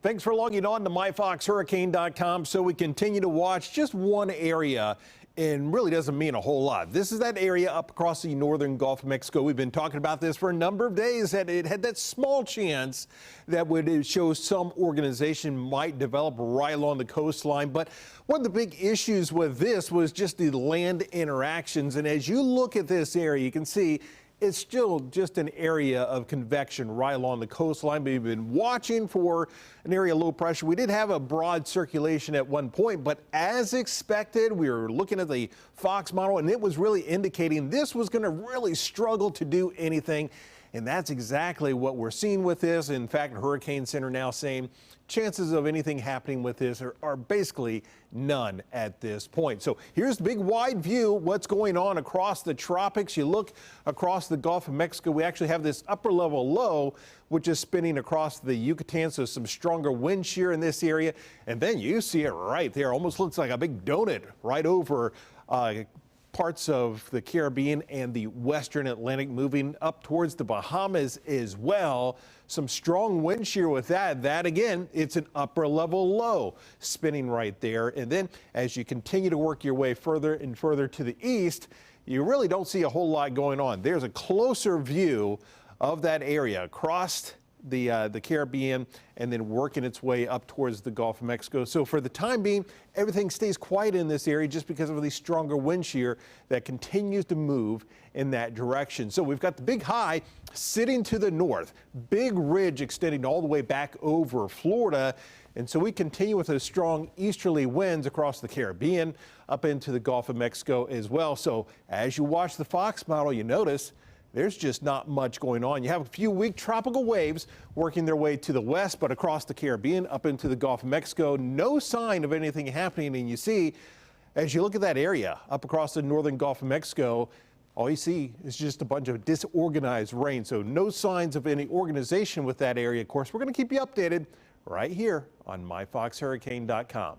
Thanks for logging on to MyFoxHurricane.com. So we continue to watch just one area, and really doesn't mean a whole lot. This is that area up across the northern Gulf of Mexico. We've been talking about this for a number of days, that it had that small chance that would show some organization might develop right along the coastline. But one of the big issues with this was just the land interactions. And as you look at this area, you can see it's still just an area of convection right along the coastline. We've been watching for an area of low pressure. We did have a broad circulation at one point, but as expected, we were looking at the Fox model, and it was really indicating this was going to really struggle to do anything. And that's exactly what we're seeing with this. In fact, Hurricane Center now saying chances of anything happening with this are basically none at this point. So here's the big wide view, what's going on across the tropics. You look across the Gulf of Mexico, we actually have this upper level low, which is spinning across the Yucatan, so some stronger wind shear in this area. And then you see it right there, almost looks like a big donut right over parts of the Caribbean and the Western Atlantic, moving up towards the Bahamas as well. Some strong wind shear with that. That again, it's an upper level low spinning right there. And then as you continue to work your way further and further to the east, you really don't see a whole lot going on. There's a closer view of that area across the Caribbean and then working its way up towards the Gulf of Mexico. So for the time being, everything stays quiet in this area just because of the stronger wind shear that continues to move in that direction. So we've got the big high sitting to the north, big ridge extending all the way back over Florida. And so we continue with those strong easterly winds across the Caribbean up into the Gulf of Mexico as well. So as you watch the Fox model, you notice there's just not much going on. You have a few weak tropical waves working their way to the west, but across the Caribbean, up into the Gulf of Mexico, no sign of anything happening. And you see, as you look at that area up across the northern Gulf of Mexico, all you see is just a bunch of disorganized rain. So no signs of any organization with that area. Of course, we're going to keep you updated right here on MyFoxHurricane.com.